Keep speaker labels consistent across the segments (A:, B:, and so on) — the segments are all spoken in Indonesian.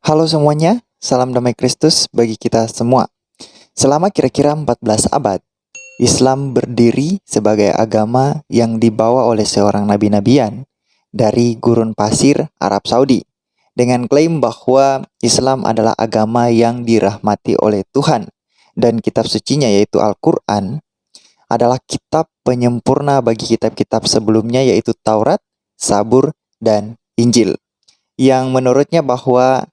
A: Halo semuanya, salam damai Kristus bagi kita semua. Selama kira-kira 14 abad, Islam berdiri sebagai agama yang dibawa oleh seorang nabi-nabian dari gurun pasir Arab Saudi dengan klaim bahwa Islam adalah agama yang dirahmati oleh Tuhan dan kitab sucinya yaitu Al-Quran adalah kitab penyempurna bagi kitab-kitab sebelumnya yaitu Taurat, Zabur, dan Injil yang menurutnya bahwa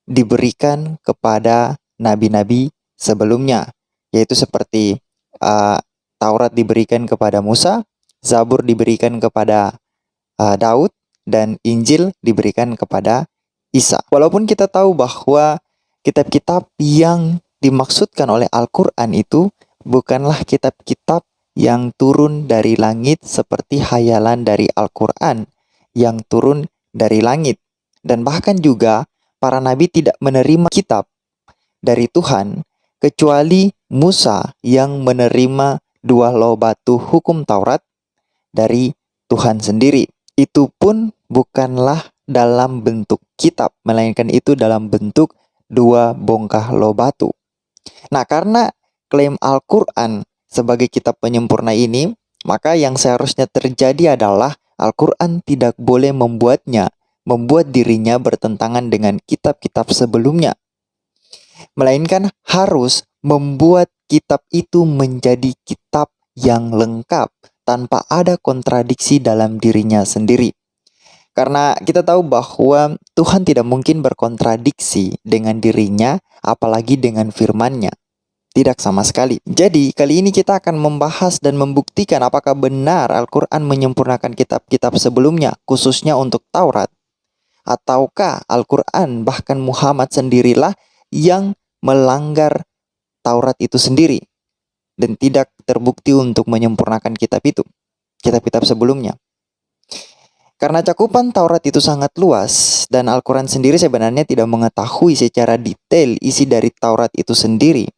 A: diberikan kepada nabi-nabi sebelumnya, yaitu seperti uh, Taurat diberikan kepada Musa, Zabur diberikan kepada Daud, dan Injil diberikan kepada Isa. Walaupun kita tahu bahwa kitab-kitab yang dimaksudkan oleh Al-Quran itu bukanlah kitab-kitab yang turun dari langit seperti hayalan dari Al-Quran yang turun dari langit. Dan bahkan juga para nabi tidak menerima kitab dari Tuhan kecuali Musa yang menerima dua loh batu hukum Taurat dari Tuhan sendiri. Itu pun bukanlah dalam bentuk kitab, melainkan itu dalam bentuk dua bongkah loh batu. Nah, karena klaim Al-Quran sebagai kitab penyempurna ini, maka yang seharusnya terjadi adalah Al-Quran tidak boleh membuat dirinya bertentangan dengan kitab-kitab sebelumnya, melainkan harus membuat kitab itu menjadi kitab yang lengkap tanpa ada kontradiksi dalam dirinya sendiri. Karena kita tahu bahwa Tuhan tidak mungkin berkontradiksi dengan dirinya, apalagi dengan firman-Nya. Tidak sama sekali. Jadi, kali ini kita akan membahas dan membuktikan apakah benar Al-Quran menyempurnakan kitab-kitab sebelumnya, khususnya untuk Taurat. Ataukah Al-Quran, bahkan Muhammad sendirilah yang melanggar Taurat itu sendiri dan tidak terbukti untuk menyempurnakan kitab itu, kitab-kitab sebelumnya. Karena cakupan Taurat itu sangat luas dan Al-Quran sendiri sebenarnya tidak mengetahui secara detail isi dari Taurat itu sendiri,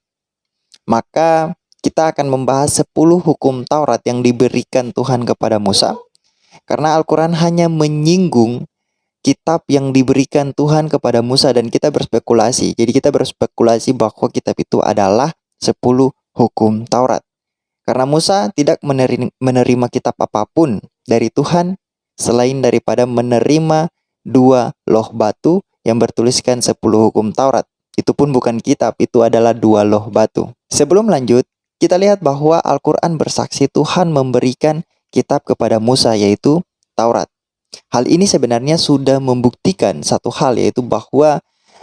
A: maka kita akan membahas 10 hukum Taurat yang diberikan Tuhan kepada Musa. Karena Al-Quran hanya menyinggung kitab yang diberikan Tuhan kepada Musa dan kita berspekulasi. Jadi kita berspekulasi bahwa kitab itu adalah 10 hukum Taurat. Karena Musa tidak menerima kitab apapun dari Tuhan selain daripada menerima dua loh batu yang bertuliskan 10 hukum Taurat. Itu pun bukan kitab, itu adalah dua loh batu. Sebelum lanjut, kita lihat bahwa Al-Quran bersaksi Tuhan memberikan kitab kepada Musa yaitu Taurat. Hal ini sebenarnya sudah membuktikan satu hal, yaitu bahwa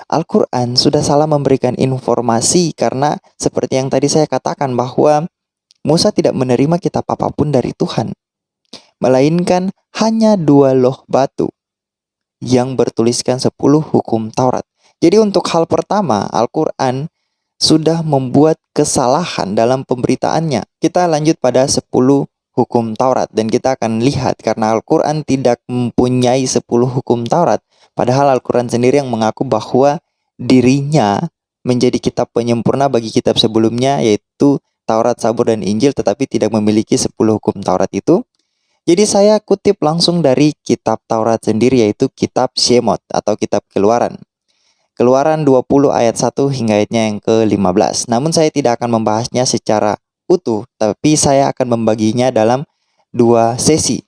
A: Al-Quran sudah salah memberikan informasi karena seperti yang tadi saya katakan bahwa Musa tidak menerima kitab apapun dari Tuhan, melainkan hanya dua loh batu yang bertuliskan 10 hukum Taurat. Jadi untuk hal pertama, Al-Quran sudah membuat kesalahan dalam pemberitaannya. Kita lanjut pada 10 hukum Taurat dan kita akan lihat karena Al-Quran tidak mempunyai 10 hukum Taurat. Padahal Al-Quran sendiri yang mengaku bahwa dirinya menjadi kitab penyempurna bagi kitab sebelumnya yaitu Taurat, Zabur, dan Injil, tetapi tidak memiliki 10 hukum Taurat itu. Jadi saya kutip langsung dari kitab Taurat sendiri yaitu kitab Shemot atau kitab Keluaran. Keluaran 20 ayat 1 hingga ayatnya yang ke-15. Namun saya tidak akan membahasnya secara utuh, tapi saya akan membaginya dalam dua sesi.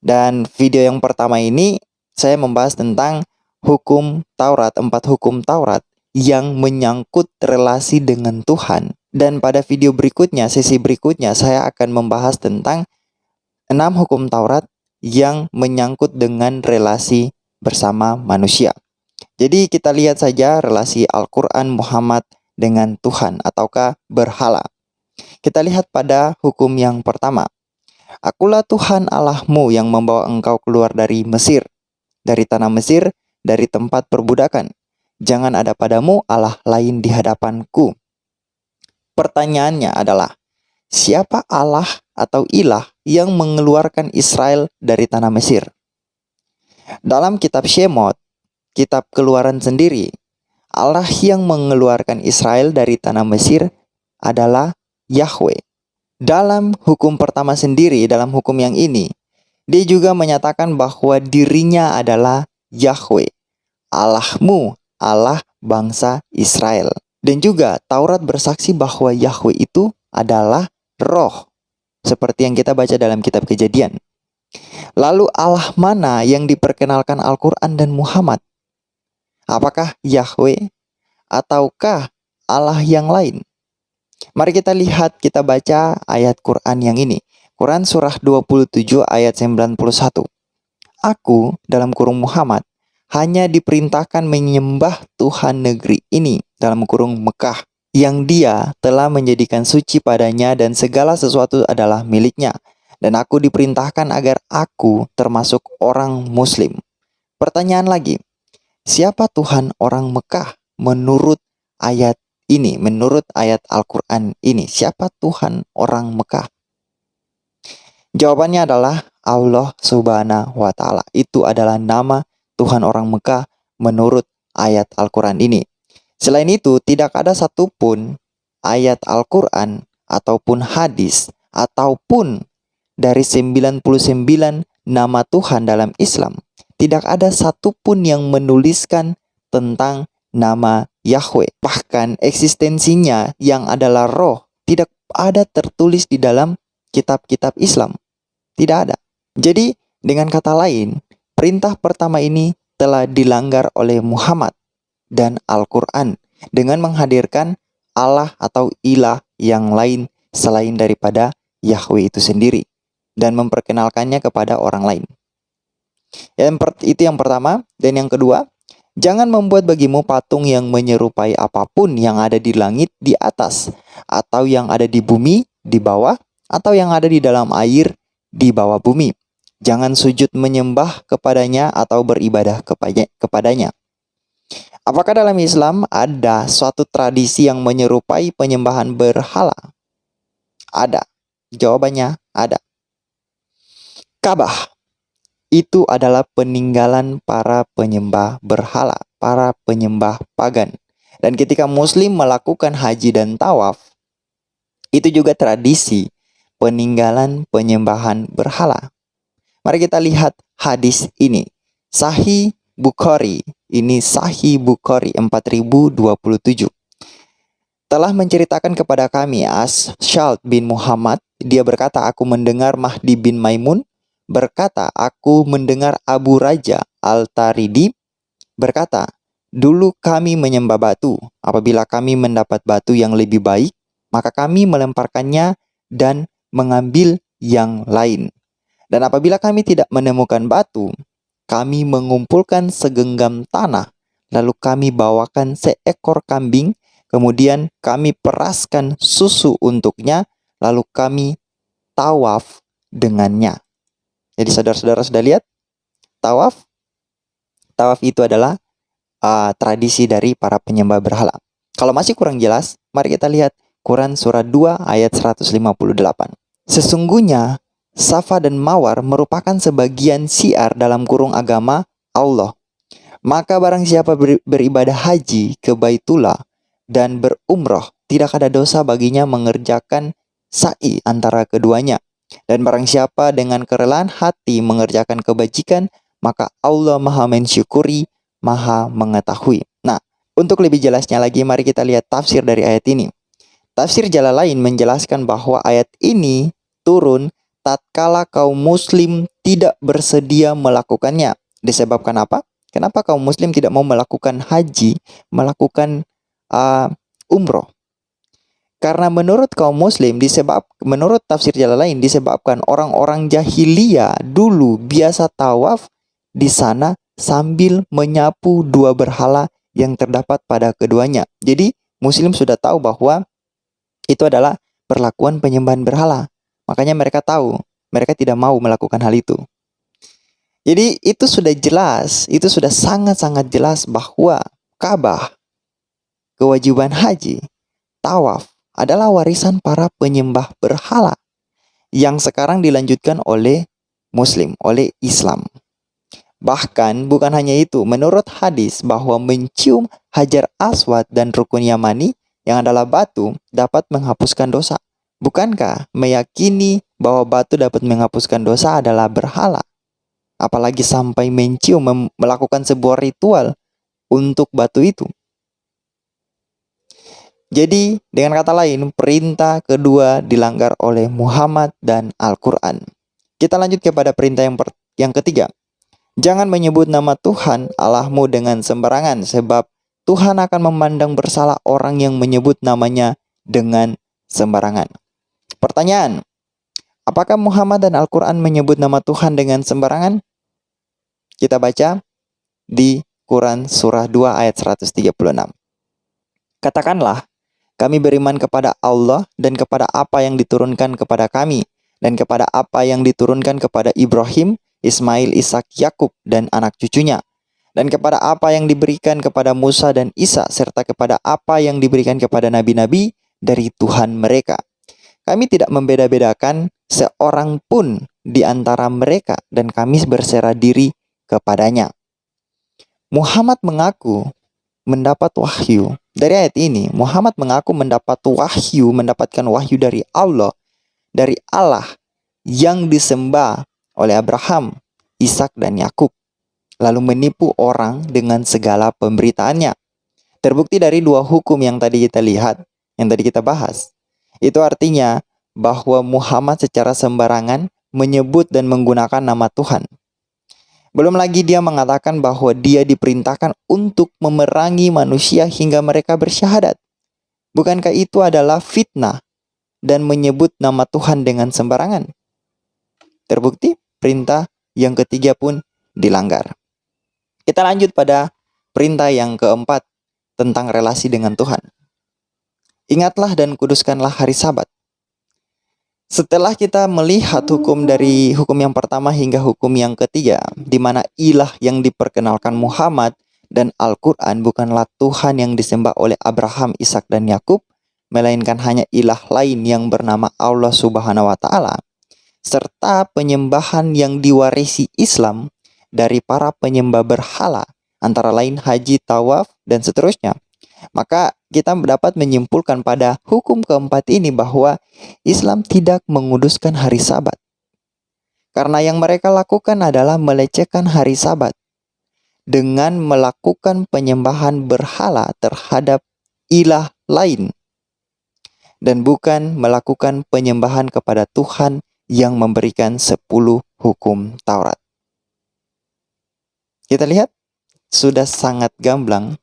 A: Dan video yang pertama ini saya membahas tentang hukum Taurat, 4 hukum Taurat yang menyangkut relasi dengan Tuhan. Dan pada video berikutnya, sesi berikutnya, saya akan membahas tentang 6 hukum Taurat yang menyangkut dengan relasi bersama manusia. Jadi kita lihat saja relasi Al-Quran Muhammad dengan Tuhan ataukah berhala. Kita lihat pada hukum yang pertama. Akulah Tuhan Allahmu yang membawa engkau keluar dari Mesir, dari tanah Mesir, dari tempat perbudakan. Jangan ada padamu Allah lain di hadapanku. Pertanyaannya adalah, siapa Allah atau ilah yang mengeluarkan Israel dari tanah Mesir? Dalam kitab Shemot, kitab Keluaran sendiri, Allah yang mengeluarkan Israel dari tanah Mesir adalah Yahweh. Dalam hukum pertama sendiri, dalam hukum yang ini, dia juga menyatakan bahwa dirinya adalah Yahweh, Allahmu Allah bangsa Israel. Dan juga Taurat bersaksi bahwa Yahweh itu adalah roh, seperti yang kita baca dalam kitab Kejadian. Lalu Allah mana yang diperkenalkan Al-Quran dan Muhammad? Apakah Yahweh ataukah Allah yang lain? Mari kita lihat, kita baca ayat Quran yang ini. Quran surah 27 ayat 91. Aku, dalam kurung Muhammad, hanya diperintahkan menyembah Tuhan negeri ini, dalam kurung Mekah, yang Dia telah menjadikan suci padanya dan segala sesuatu adalah miliknya. Dan aku diperintahkan agar aku termasuk orang Muslim. Pertanyaan lagi, siapa Tuhan orang Mekah menurut ayat ini, menurut ayat Al-Quran ini? Siapa Tuhan orang Mekah? Jawabannya adalah Allah Subhanahu wa Ta'ala. Itu adalah nama Tuhan orang Mekah menurut ayat Al-Quran ini. Selain itu, tidak ada satupun ayat Al-Quran ataupun hadis ataupun dari 99 nama Tuhan dalam Islam, tidak ada satupun yang menuliskan tentang nama Yahweh. Bahkan eksistensinya yang adalah roh tidak ada tertulis di dalam kitab-kitab Islam. Tidak ada. Jadi, dengan kata lain, perintah pertama ini telah dilanggar oleh Muhammad dan Al-Quran dengan menghadirkan Allah atau ilah yang lain selain daripada Yahweh itu sendiri dan memperkenalkannya kepada orang lain. Itu yang pertama. Dan yang kedua, jangan membuat bagimu patung yang menyerupai apapun yang ada di langit di atas, atau yang ada di bumi di bawah, atau yang ada di dalam air di bawah bumi. Jangan sujud menyembah kepadanya atau beribadah kepadanya. Apakah dalam Islam ada suatu tradisi yang menyerupai penyembahan berhala? Ada. Jawabannya ada. Ka'bah itu adalah peninggalan para penyembah berhala, para penyembah pagan. Dan ketika Muslim melakukan haji dan tawaf, itu juga tradisi peninggalan penyembahan berhala. Mari kita lihat hadis ini. Sahih Bukhari. Ini Sahih Bukhari 4027. Telah menceritakan kepada kami As-Syalt bin Muhammad. Dia berkata, aku mendengar Mahdi bin Maimun berkata, aku mendengar Abu Raja Al-Taridi berkata, dulu kami menyembah batu. Apabila kami mendapat batu yang lebih baik, maka kami melemparkannya dan mengambil yang lain. Dan apabila kami tidak menemukan batu, kami mengumpulkan segenggam tanah, lalu kami bawakan seekor kambing, kemudian kami peraskan susu untuknya, lalu kami tawaf dengannya. Jadi saudara-saudara sudah lihat? Tawaf itu adalah tradisi dari para penyembah berhala. Kalau masih kurang jelas, mari kita lihat Quran surah 2 ayat 158. Sesungguhnya Safa dan Mawar merupakan sebagian syiar dalam kurung agama Allah. Maka barang siapa beribadah haji ke Baitullah dan berumroh, tidak ada dosa baginya mengerjakan sa'i antara keduanya. Dan barang siapa dengan kerelaan hati mengerjakan kebajikan, maka Allah Maha mensyukuri, Maha mengetahui. Nah, untuk lebih jelasnya lagi, mari kita lihat tafsir dari ayat ini. Tafsir Jalalain menjelaskan bahwa ayat ini turun tatkala kaum muslim tidak bersedia melakukannya. Disebabkan apa? Kenapa kaum muslim tidak mau melakukan haji, melakukan umroh? Karena menurut kaum muslim, menurut tafsir Jalalain, disebabkan orang-orang jahiliyah dulu biasa tawaf di sana sambil menyapu dua berhala yang terdapat pada keduanya. Jadi muslim sudah tahu bahwa itu adalah perlakuan penyembahan berhala. Makanya mereka tahu, mereka tidak mau melakukan hal itu. Jadi itu sudah jelas, itu sudah sangat-sangat jelas bahwa Ka'bah, kewajiban haji, tawaf adalah warisan para penyembah berhala yang sekarang dilanjutkan oleh Muslim, oleh Islam. Bahkan bukan hanya itu, menurut hadis bahwa mencium Hajar Aswad dan Rukun Yamani yang adalah batu dapat menghapuskan dosa. Bukankah meyakini bahwa batu dapat menghapuskan dosa adalah berhala? Apalagi sampai mencium, melakukan sebuah ritual untuk batu itu. Jadi, dengan kata lain, perintah kedua dilanggar oleh Muhammad dan Al-Quran. Kita lanjut kepada perintah yang ketiga. Jangan menyebut nama Tuhan Allahmu dengan sembarangan, sebab Tuhan akan memandang bersalah orang yang menyebut namanya dengan sembarangan. Pertanyaan, apakah Muhammad dan Al-Quran menyebut nama Tuhan dengan sembarangan? Kita baca di Quran surah 2 ayat 136. Katakanlah, kami beriman kepada Allah dan kepada apa yang diturunkan kepada kami, dan kepada apa yang diturunkan kepada Ibrahim, Ismail, Ishak, Yakub, dan anak cucunya, dan kepada apa yang diberikan kepada Musa dan Isa, serta kepada apa yang diberikan kepada nabi-nabi dari Tuhan mereka. Kami tidak membeda-bedakan seorang pun di antara mereka, dan kami berserah diri kepadanya. Muhammad mengaku mendapat wahyu. Dari ayat ini, Muhammad mengaku mendapatkan wahyu dari Allah yang disembah oleh Abraham, Ishak, dan Yakub, lalu menipu orang dengan segala pemberitaannya. Terbukti dari dua hukum yang tadi kita lihat, yang tadi kita bahas. Itu artinya bahwa Muhammad secara sembarangan menyebut dan menggunakan nama Tuhan. Belum lagi dia mengatakan bahwa dia diperintahkan untuk memerangi manusia hingga mereka bersyahadat. Bukankah itu adalah fitnah dan menyebut nama Tuhan dengan sembarangan? Terbukti perintah yang ketiga pun dilanggar. Kita lanjut pada perintah yang keempat tentang relasi dengan Tuhan. Ingatlah dan kuduskanlah hari Sabat. Setelah kita melihat dari hukum yang pertama hingga hukum yang ketiga, di mana ilah yang diperkenalkan Muhammad dan Al-Quran bukanlah Tuhan yang disembah oleh Abraham, Ishak, dan Yakub, melainkan hanya ilah lain yang bernama Allah Subhanahu wa Ta'ala, serta penyembahan yang diwarisi Islam dari para penyembah berhala, antara lain haji, tawaf, dan seterusnya. Maka kita dapat menyimpulkan pada hukum keempat ini bahwa Islam tidak menguduskan hari Sabat. Karena yang mereka lakukan adalah melecehkan hari Sabat dengan melakukan penyembahan berhala terhadap ilah lain, dan bukan melakukan penyembahan kepada Tuhan yang memberikan 10 hukum Taurat. Kita lihat, sudah sangat gamblang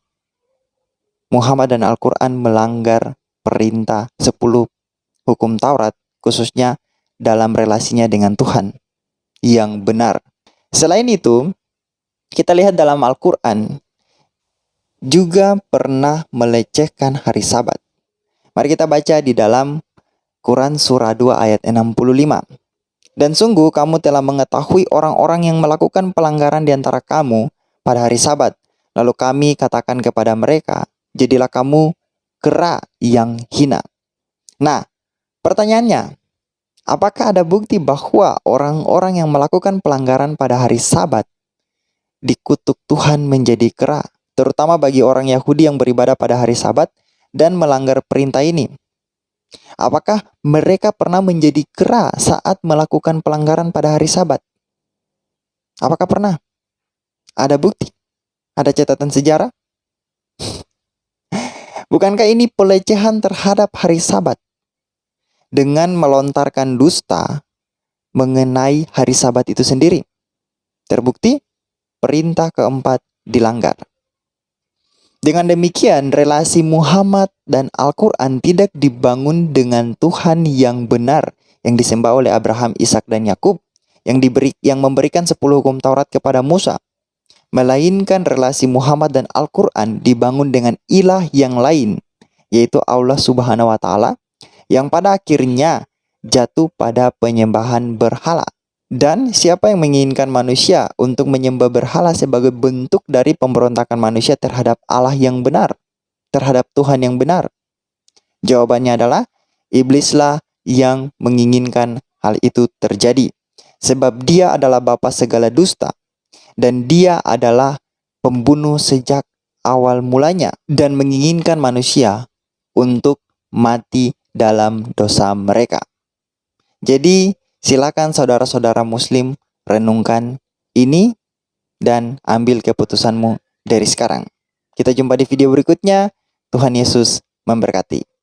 A: Muhammad dan Al-Quran melanggar perintah 10 hukum Taurat, khususnya dalam relasinya dengan Tuhan yang benar. Selain itu, kita lihat dalam Al-Quran juga pernah melecehkan hari Sabat. Mari kita baca di dalam Quran surah 2 ayat 65. Dan sungguh kamu telah mengetahui orang-orang yang melakukan pelanggaran di antara kamu pada hari Sabat. Lalu kami katakan kepada mereka, jadilah kamu kera yang hina. Nah, pertanyaannya, apakah ada bukti bahwa orang-orang yang melakukan pelanggaran pada hari Sabat dikutuk Tuhan menjadi kera, terutama bagi orang Yahudi yang beribadah pada hari Sabat dan melanggar perintah ini? Apakah mereka pernah menjadi kera saat melakukan pelanggaran pada hari Sabat? Apakah pernah? Ada bukti? Ada catatan sejarah? Bukankah ini pelecehan terhadap hari Sabat dengan melontarkan dusta mengenai hari Sabat itu sendiri? Terbukti perintah keempat dilanggar. Dengan demikian, relasi Muhammad dan Al-Quran tidak dibangun dengan Tuhan yang benar yang disembah oleh Abraham, Ishak, dan Yakub yang memberikan 10 hukum Taurat kepada Musa, melainkan relasi Muhammad dan Al-Quran dibangun dengan ilah yang lain, yaitu Allah Subhanahu wa Ta'ala, yang pada akhirnya jatuh pada penyembahan berhala. Dan siapa yang menginginkan manusia untuk menyembah berhala sebagai bentuk dari pemberontakan manusia terhadap Allah yang benar, terhadap Tuhan yang benar? Jawabannya adalah iblislah yang menginginkan hal itu terjadi. Sebab dia adalah bapa segala dusta, dan dia adalah pembunuh sejak awal mulanya, dan menginginkan manusia untuk mati dalam dosa mereka. Jadi, silakan saudara-saudara muslim renungkan ini dan ambil keputusanmu dari sekarang. Kita jumpa di video berikutnya. Tuhan Yesus memberkati.